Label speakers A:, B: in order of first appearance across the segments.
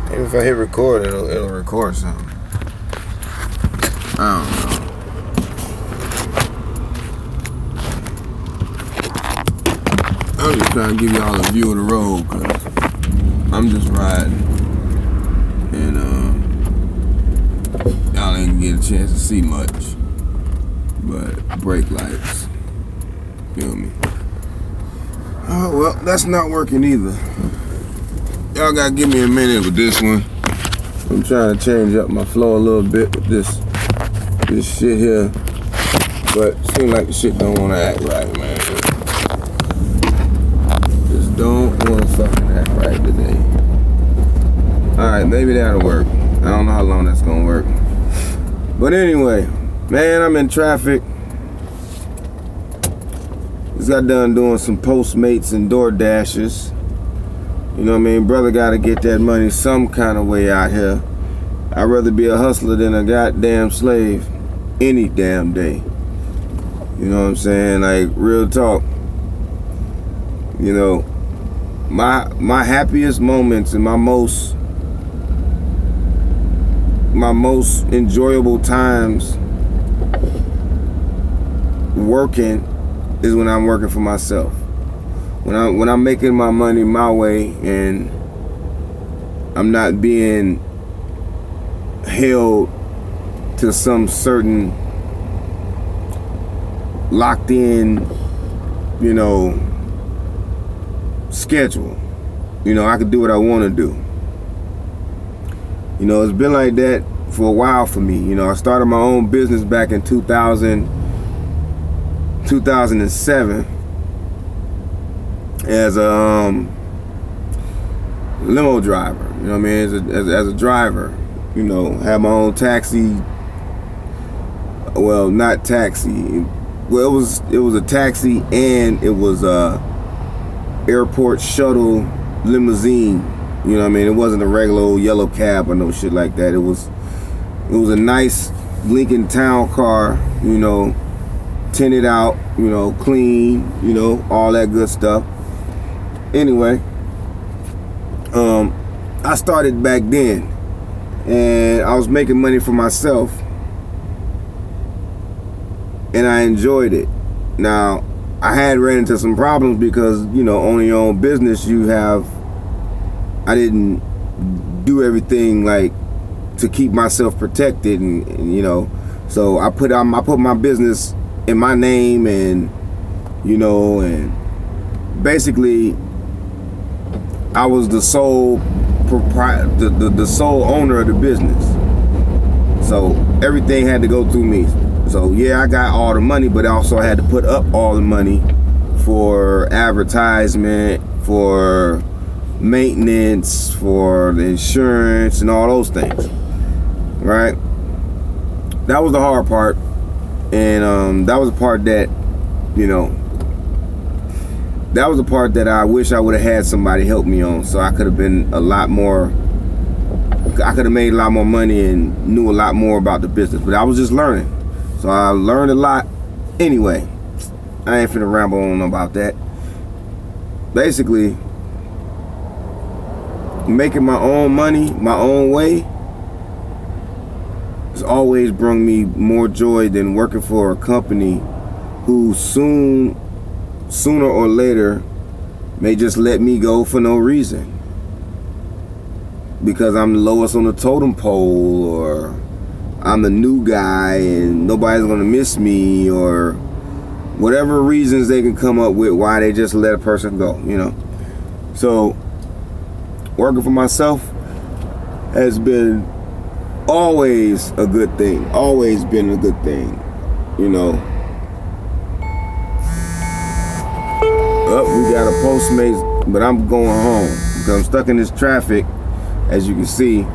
A: Maybe if I hit record, it'll record something. I don't know. I'm just trying to give y'all a view of the road, cause I'm just riding, and y'all ain't get a chance to see much, but brake lights, feel me? Oh well, that's not working either. Y'all gotta give me a minute with this one. I'm trying to change up my flow a little bit with this shit here, but seems like the shit don't want to act right, man. Just don't want to fucking act right today. All right, maybe that'll work. I don't know how long that's gonna work, but anyway, man, I'm in traffic. Just got done doing some Postmates and DoorDashes. You know what I mean? Brother gotta get that money some kind of way out here. I'd rather be a hustler than a goddamn slave any damn day. You know what I'm saying? Like, real talk. You know, my happiest moments and my most enjoyable times working is when I'm working for myself. When I'm making my money my way and I'm not being held to some certain locked in, you know, schedule. You know, I can do what I want to do. You know, it's been like that for a while for me. You know, I started my own business back in 2007 as a limo driver. You know what I mean? As a driver. You know, had my own taxi. Well, not taxi. Well, it was a taxi and it was a airport shuttle limousine. You know what I mean? It wasn't a regular old yellow cab or no shit like that. It was a nice Lincoln Town car, you know, tinted out, you know, clean, you know, all that good stuff. Anyway, I started back then and I was making money for myself and I enjoyed it. Now, I had ran into some problems because, you know, owning your own business, I didn't do everything like to keep myself protected and you know, so I put my business in my name and, you know, and basically I was the sole proprietor, the sole owner of the business. So everything had to go through me. So yeah, I got all the money, but I also had to put up all the money for advertisement, for maintenance, for the insurance and all those things. Right? That was the hard part. And that was the part that, you know, that was the part that I wish I would have had somebody help me on, so I could have been I could have made a lot more money and knew a lot more about the business, but I was just learning. So I learned a lot. Anyway, I ain't finna ramble on about that. Basically, making my own money, my own way, has always brought me more joy than working for a company who sooner or later may just let me go for no reason because I'm the lowest on the totem pole, or I'm the new guy and nobody's gonna miss me, or whatever reasons they can come up with why they just let a person go, you know. So working for myself has been always a good thing, always been a good thing, you know. We got a Postmates, but I'm going home because I'm stuck in this traffic, as you can see,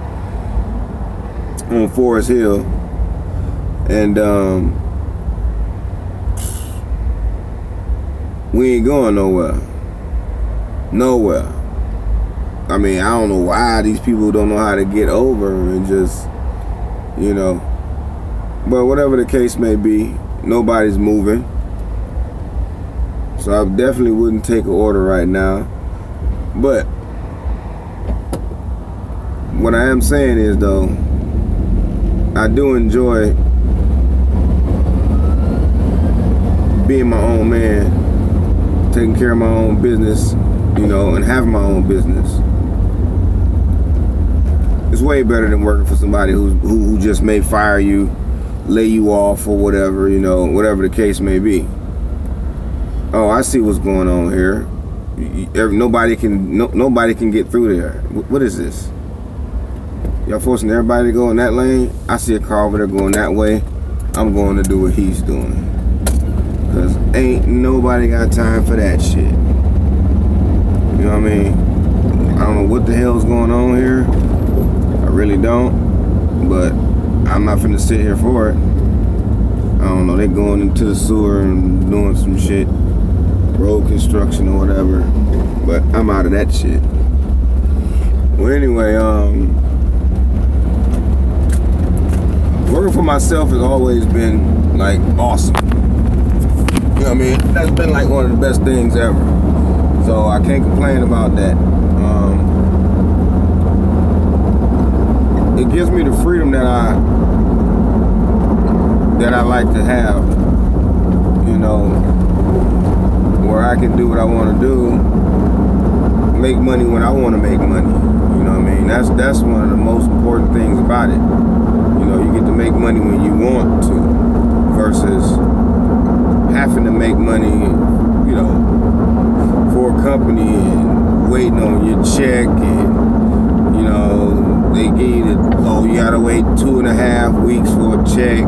A: on Forest Hill, and we ain't going nowhere. I mean, I don't know why these people don't know how to get over and just, you know, but whatever the case may be, nobody's moving. So I definitely wouldn't take an order right now. But what what I am saying is, though, I do enjoy being my own man, taking care of my own business, you know, and having my own business. It's way better than working for somebody who just may fire you, lay you off, or whatever, you know, whatever the case may be. Oh, I see what's going on here. Nobody can get through there. What is this? Y'all forcing everybody to go in that lane? I see a car over there going that way. I'm going to do what he's doing. Because ain't nobody got time for that shit. You know what I mean? I don't know what the hell's going on here. I really don't. But I'm not finna sit here for it. I don't know. They going into the sewer and doing some shit. Road construction or whatever. But I'm out of that shit. Well, anyway, working for myself has always been like awesome. You know what I mean? That's been like one of the best things ever. So I can't complain about that. It gives me the freedom that I like to have. You know, where I can do what I want to do, make money when I want to make money. You know what I mean? That's one of the most important things about it. You know, you get to make money when you want to, versus having to make money, you know, for a company and waiting on your check, and you know, they give you you gotta wait 2.5 weeks for a check,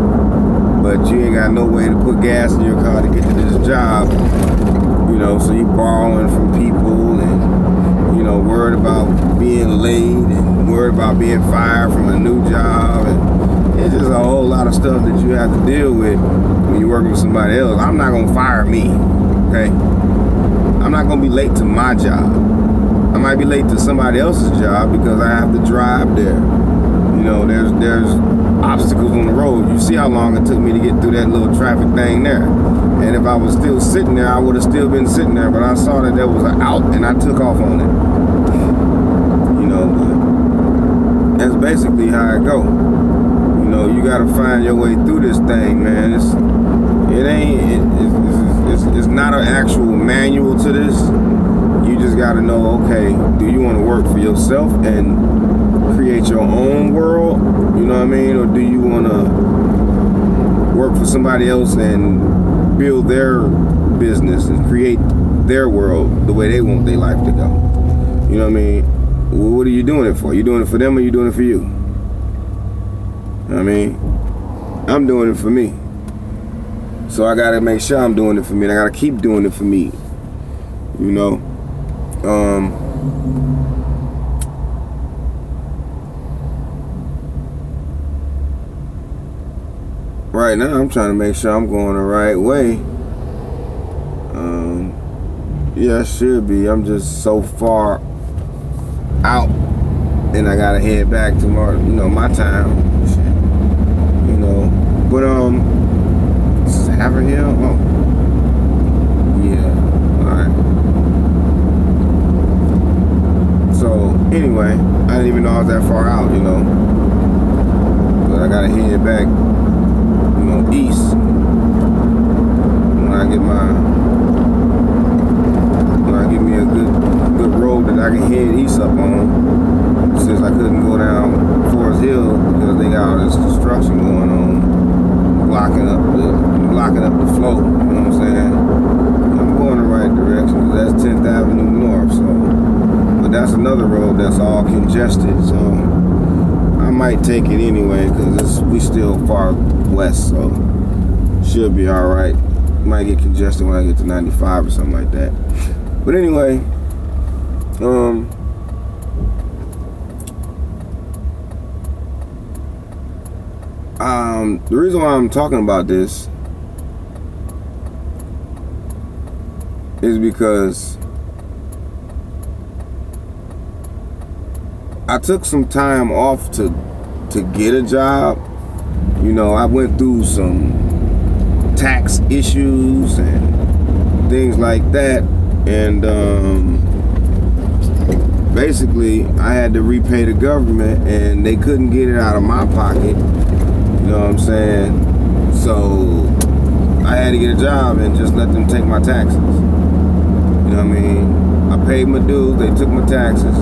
A: but you ain't got no way to put gas in your car to get to this job. You know, so you borrowing from people, and you know, worried about being late, and worried about being fired from a new job, and it's just a whole lot of stuff that you have to deal with when you're working with somebody else. I'm not gonna fire me, okay? I'm not gonna be late to my job. I might be late to somebody else's job because I have to drive there. You know, there's obstacles on the road. You see how long it took me to get through that little traffic thing there. And if I was still sitting there, I would have still been sitting there, but I saw that there was an out and I took off on it. You know, but that's basically how it go. You know, you gotta find your way through this thing, man. It's not an actual manual to this. You just gotta know, okay, do you wanna work for yourself and create your own world? You know what I mean? Or do you wanna work for somebody else and build their business and create their world the way they want their life to go? You know what I mean? Well, what are you doing it for? You doing it for them, or you doing it for you? You know what I mean? I'm doing it for me. So I gotta make sure I'm doing it for me, and I gotta keep doing it for me. You know? Right now I'm trying to make sure I'm going the right way. Yeah, I should be. I'm just so far out, and I gotta head back to my town. You know, but this is Haverhill. Oh, yeah. All right. So anyway, I didn't even know I was that far out. You know, but I gotta head back. You know, east. When I get me a good road that I can head east up on, since I couldn't go down Forest Hill because they got all this construction going on, blocking up the flow. You know what I'm saying? I'm going the right direction. That's 10th Avenue North. So, but that's another road that's all congested. So I might take it anyway because we still far west. So should be all right. Might get congested when I get to 95 or something like that. But anyway, the reason why I'm talking about this is because I took some time off to get a job. You know, I went through some tax issues and things like that, and basically I had to repay the government, and they couldn't get it out of my pocket. You know what I'm saying? So I had to get a job and just let them take my taxes. You know what I mean? I paid my dues, they took my taxes,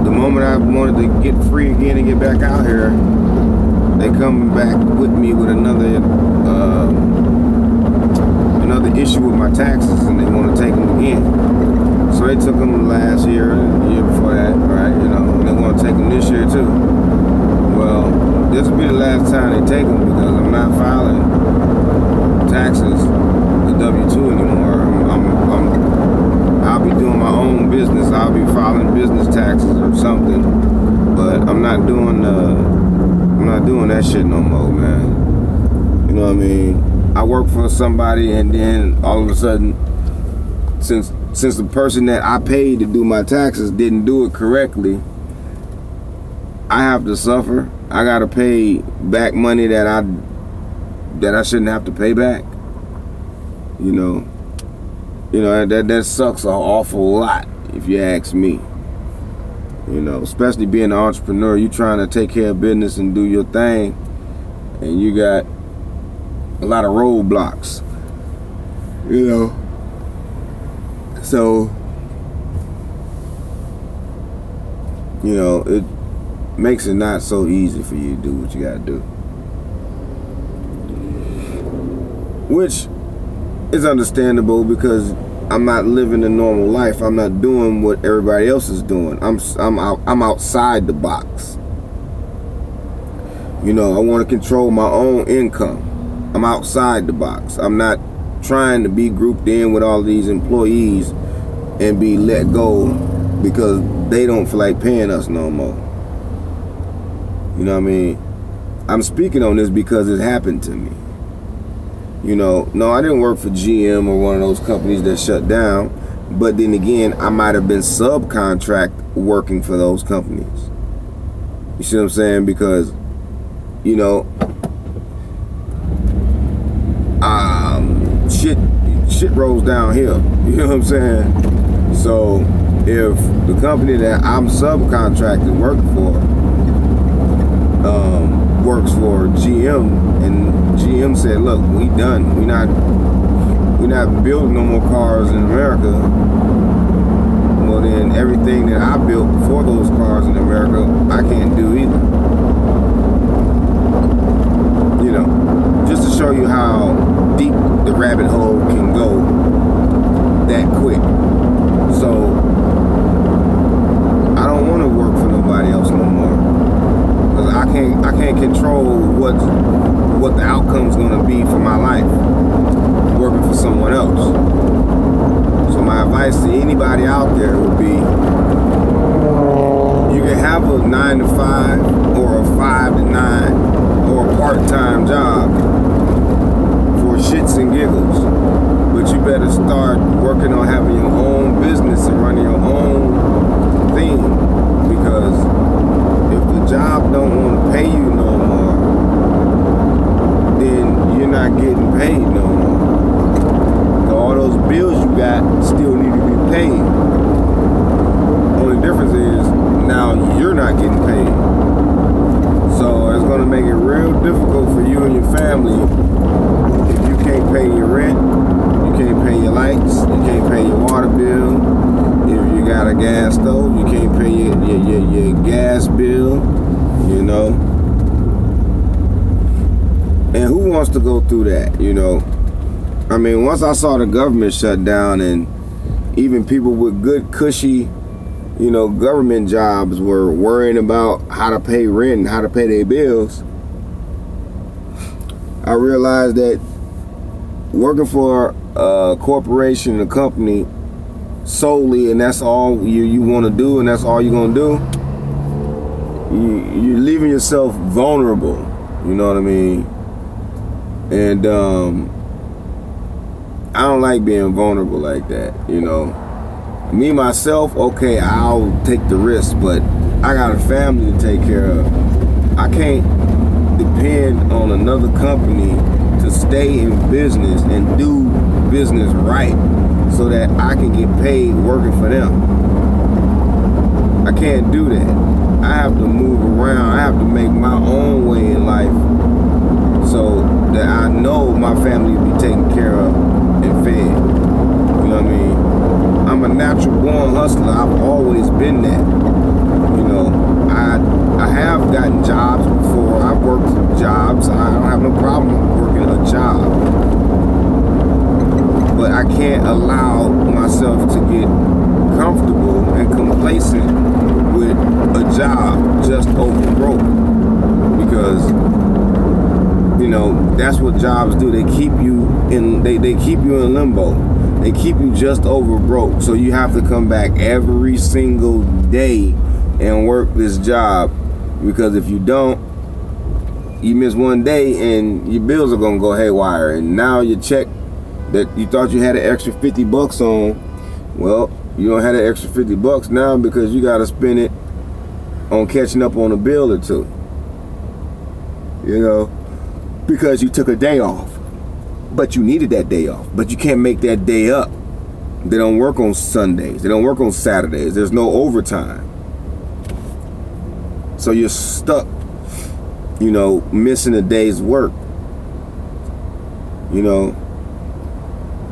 A: the moment I wanted to get free again and get back out here, they come back with me with another issue with my taxes, and they want to take them again. So they took them last year, the year before that, right? You know, and they want to take them this year too. Well, this will be the last time they take them, because I'm not filing taxes, the W-2 anymore. I'll be doing my own business. I'll be filing business taxes or something, but I'm not doing that shit no more, man. You know what I mean? I work for somebody, and then all of a sudden, since the person that I paid to do my taxes didn't do it correctly, I have to suffer. I gotta pay back money that I shouldn't have to pay back. You know that sucks an awful lot, if you ask me. You know, especially being an entrepreneur, you trying to take care of business and do your thing, and you got a lot of roadblocks. You know, so it makes it not so easy for you to do what you gotta do, which is understandable, because I'm not living a normal life. I'm not doing what everybody else is doing. I'm outside the box. You know, I want to control my own income. I'm outside the box. I'm not trying to be grouped in with all these employees and be let go because they don't feel like paying us no more. You know what I mean? I'm speaking on this because it happened to me. You know, no, I didn't work for GM or one of those companies that shut down, but then again, I might have been subcontract working for those companies. You see what I'm saying? Because, you know, shit rolls downhill. You know what I'm saying? So if the company that I'm subcontracted working for works for GM, and GM said, look, we done. We're not building no more cars in America. Well, then everything that I built for those cars in America, I can't do either. You know, just to show you how deep the rabbit hole can go that quick. So I don't want to work for nobody else no more. I can't control what the outcome's gonna be for my life working for someone else. So my advice to anybody out there would be, you can have a 9 to 5 or a 5 to 9 or a part-time job for shits and giggles, but you better start working on having your own business and running your own thing, because if the job don't want to pay you no more, then you're not getting paid no more. So all those bills you got still need to be paid. Only difference is now you're not getting paid. So it's going to make it real difficult for you and your family if you can't pay your rent, you can't pay your lights, you can't pay your water bill. If you got a gas stove, you can't pay your gas bill, you know. And who wants to go through that, you know? I mean, once I saw the government shut down, and even people with good, cushy, you know, government jobs were worrying about how to pay rent and how to pay their bills, I realized that working for a corporation, a company solely, and that's all you want to do, and that's all you're going to do, you're leaving yourself vulnerable. You know what I mean? And I don't like being vulnerable like that, you know. Me, myself, okay, I'll take the risk, but I got a family to take care of. I can't depend on another company to stay in business and do business right so that I can get paid working for them. I can't do that. I have to move around. I have to make my own way in life so that I know my family will be taken care of and fed. You know what I mean? I'm a natural born hustler. I've always been that. You know, I have gotten jobs before. I've worked jobs. I don't have no problem working a job. But I can't allow myself to get comfortable and complacent with a job just over broke. Because, you know, that's what jobs do. They keep you in they keep you in limbo. They keep you just over broke. So you have to come back every single day and work this job, because if you don't, you miss one day and your bills are gonna go haywire, and now your check that you thought you had an extra 50 bucks on, well, you don't have that extra 50 bucks now because you gotta spend it on catching up on a bill or two, you know, because you took a day off, but you needed that day off, but you can't make that day up. They don't work on Sundays, they don't work on Saturdays, there's no overtime. So you're stuck, you know, missing a day's work, you know,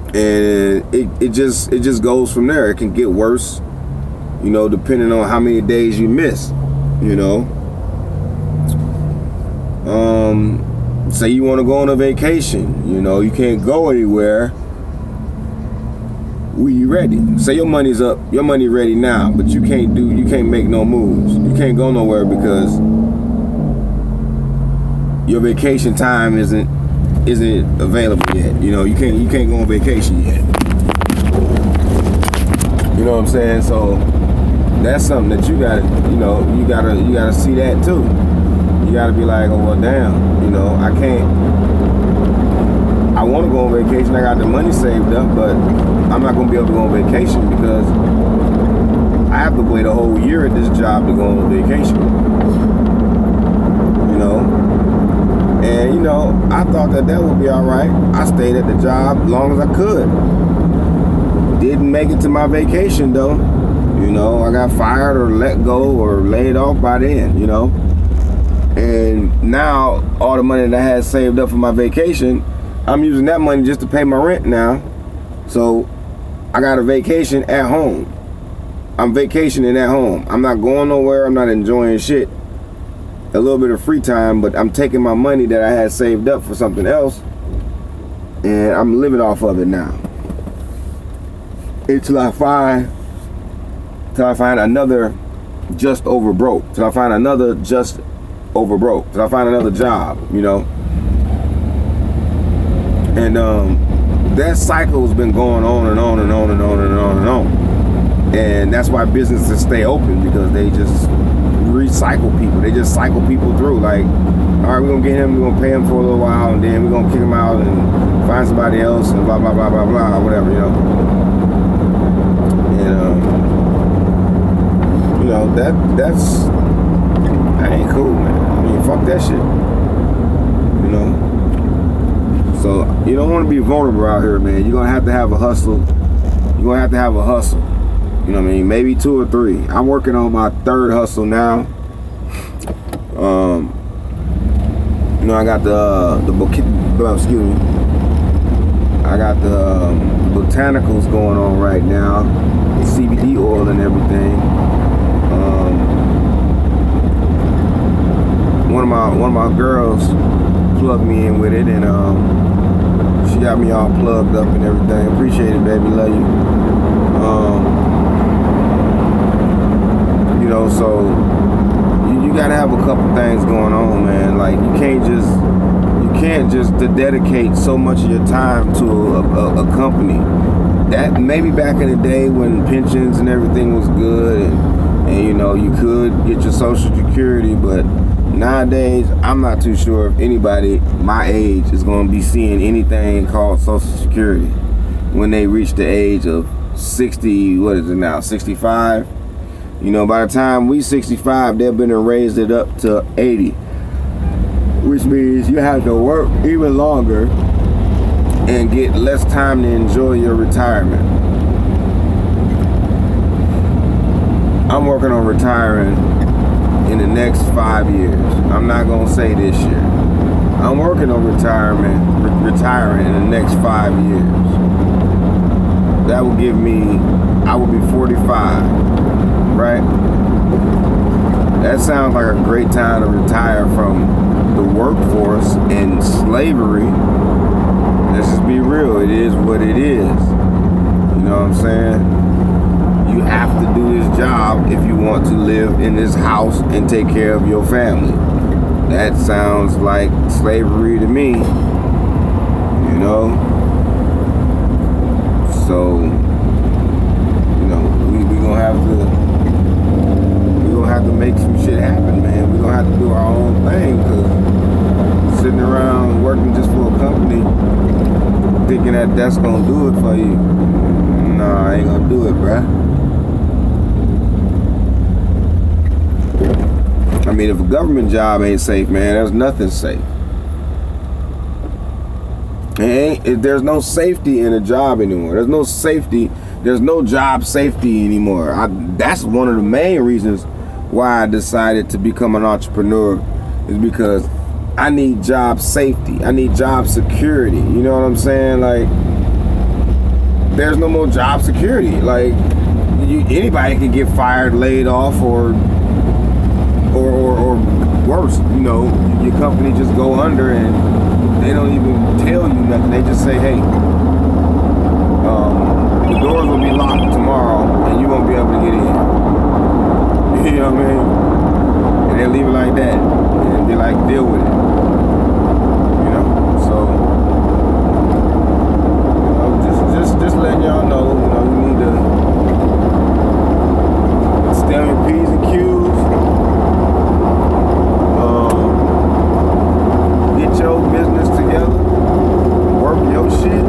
A: and it just goes from there. It can get worse, you know, depending on how many days you miss, you know. Say you want to go on a vacation, you know, you can't go anywhere. When you ready? Say your money's up, your money ready now, but you can't make no moves. You can't go nowhere because your vacation time isn't available yet. You know, you can't go on vacation yet. You know what I'm saying? So that's something that you gotta see that too. You gotta be like, oh well, damn, you know, I want to go on vacation. I got the money saved up, but I'm not going to be able to go on vacation because I have to wait a whole year at this job to go on vacation. You know? And, you know, I thought that would be all right. I stayed at the job as long as I could. Didn't make it to my vacation, though. You know, I got fired or let go or laid off by then, you know? And now, all the money that I had saved up for my vacation, I'm using that money just to pay my rent now. So I got a vacation at home. I'm vacationing at home. I'm not going nowhere. I'm not enjoying shit. A little bit of free time, but I'm taking my money that I had saved up for something else and I'm living off of it now. Until I find another just over broke. Till I find another just over broke. Till I find another job, you know. And that cycle has been going on and on and on and on and on and on. And that's why businesses stay open, because they just recycle people. They just cycle people through. Like, all right, we're going to get him, we're going to pay him for a little while, and then we're going to kick him out and find somebody else and blah, blah, blah, blah, blah, whatever, you know. And, you know, that ain't cool, man. I mean, fuck that shit. You know. So you don't want to be vulnerable out here, man. You're gonna have to have a hustle. You're gonna have to have a hustle. You know what I mean? Maybe 2 or 3. I'm working on my 3rd hustle now. You know, I got the I got the botanicals going on right now, the CBD oil and everything. One of my girls plugged me in with it, and she got me all plugged up and everything. Appreciate it, baby. Love you. You know, so you gotta have a couple things going on, man. Like you can't just dedicate so much of your time to a company. That maybe back in the day when pensions and everything was good, and you know you could get your Social Security, but nowadays I'm not too sure if anybody my age is going to be seeing anything called Social Security when they reach the age of 60. What is it now? 65. You know, by the time we 65, they've been and raised it up to 80, which means you have to work even longer and get less time to enjoy your retirement. I'm working on retiring in the next 5 years. I'm not gonna say this year. I'm working on retiring in the next 5 years. That will give me, I will be 45, right? That sounds like a great time to retire from the workforce and slavery. Let's just be real, it is what it is. You know what I'm saying? You have to do this job if you want to live in this house and take care of your family. That sounds like slavery to me, you know? So, you know, we gonna have to make some shit happen, man. We gonna have to do our own thing, because sitting around working just for a company, thinking that that's gonna do it for you, nah, I ain't gonna do it, bruh. I mean, if a government job ain't safe, man, there's nothing safe. There's no safety in a job anymore. There's no safety. There's no job safety anymore. That's one of the main reasons why I decided to become an entrepreneur, is because I need job safety. I need job security. You know what I'm saying? Like, there's no more job security. Like, anybody can get fired, laid off, or worse. You know, your company just go under and they don't even tell you nothing. They just say, hey, the doors will be locked tomorrow and you won't be able to get in. You know what I mean? And they leave it like that and be like, deal with it. You know, so, you know, just letting y'all know, you know, you need to stay on your P's and Q's. Get your business together, work your shit,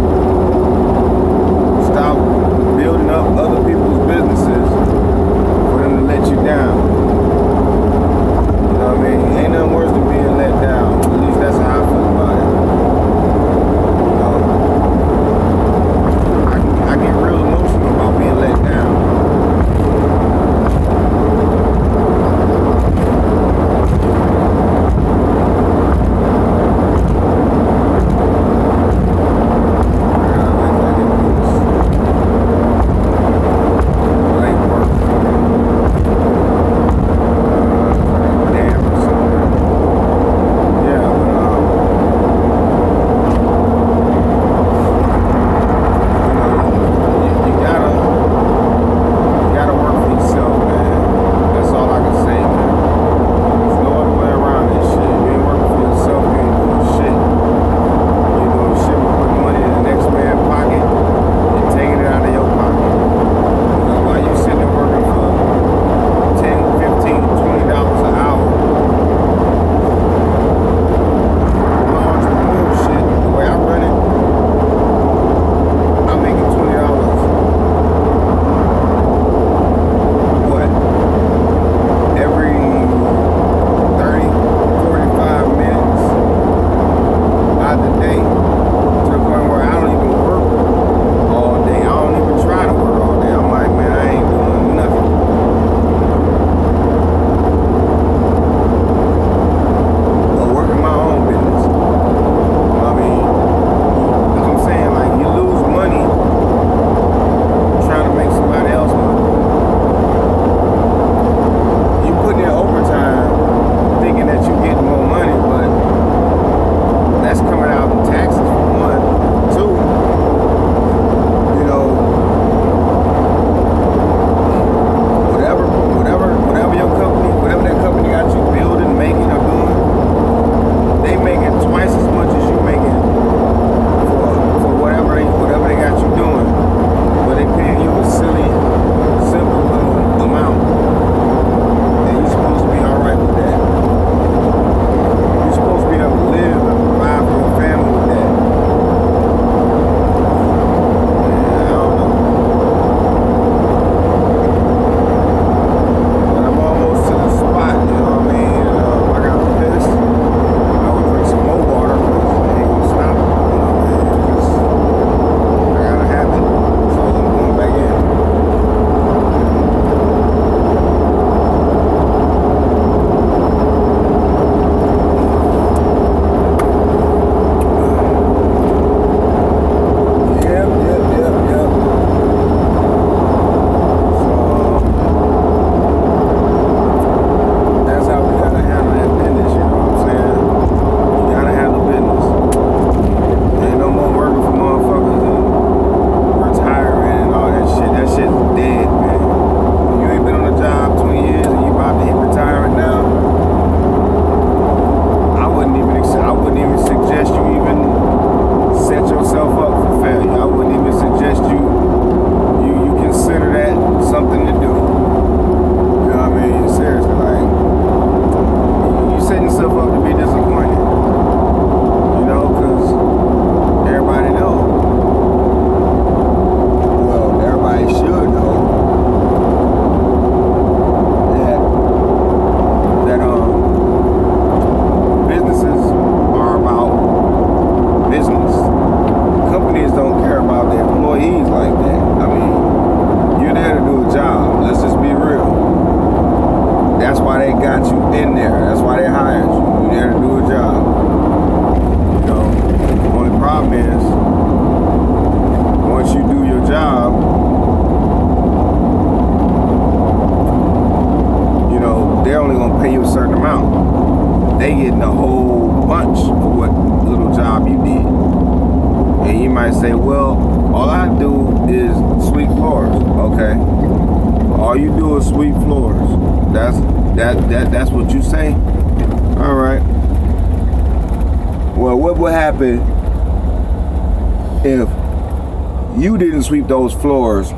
A: all you do is sweep floors. That's what you say? All right. Well, what would happen if you didn't sweep those floors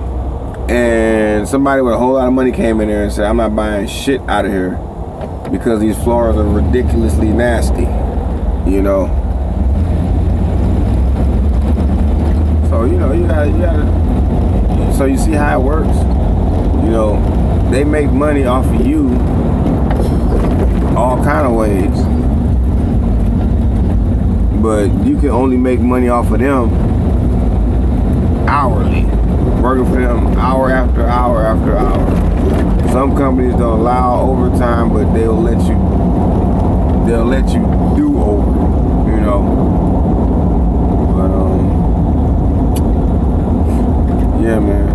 A: and somebody with a whole lot of money came in there and said, I'm not buying shit out of here because these floors are ridiculously nasty, you know? So, you know, you gotta, so you see how it works? You know, they make money off of you all kind of ways. But you can only make money off of them hourly. Working for them hour after hour after hour. Some companies don't allow overtime, but they'll let you do over, you know. But yeah, man.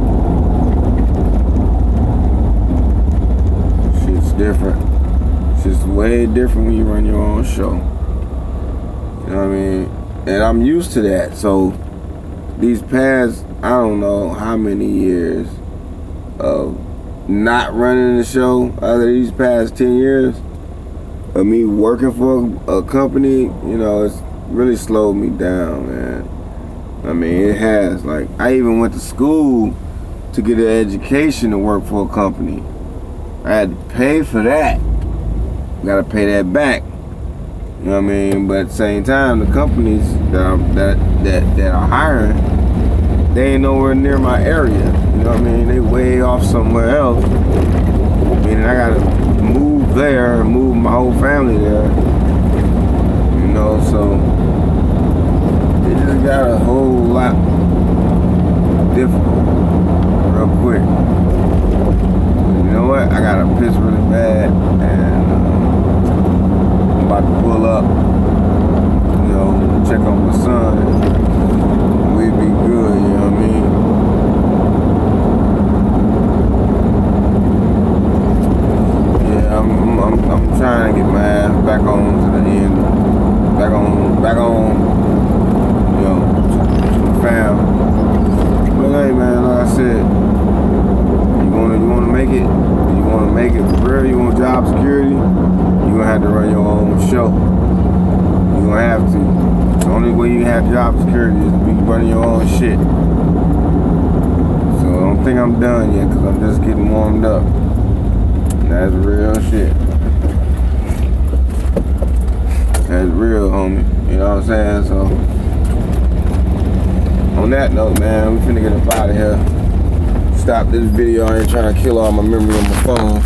A: Shit's different. Shit's way different when you run your own show. You know what I mean? And I'm used to that. So these past, I don't know how many years of not running the show, other these past 10 years of me working for a company, you know, it's really slowed me down, man. I mean, it has. Like, I even went to school to get an education to work for a company. I had to pay for that. Gotta pay that back. You know what I mean? But at the same time, the companies that are hiring, they ain't nowhere near my area. You know what I mean? They way off somewhere else. Meaning I gotta move there and move my whole family there. You know, so it just got a whole lot difficult real quick. You know what? I gotta piss really bad and about to pull up, you know, check on my son, and we'd be good, you know what I mean? Yeah, I'm trying to get my ass back on to the end, back on, you know, to the fam. But hey, man, like I said, you wanna make it? You wanna make it for real? You want job security? You're gonna have to run your own show. You're gonna have to. The only way you have job security is to be running your own shit. So I don't think I'm done yet because I'm just getting warmed up. And that's real shit. That's real, homie. You know what I'm saying? So on that note, man, we finna get up out of here. Stop this video. I ain't trying to kill all my memory on my phone.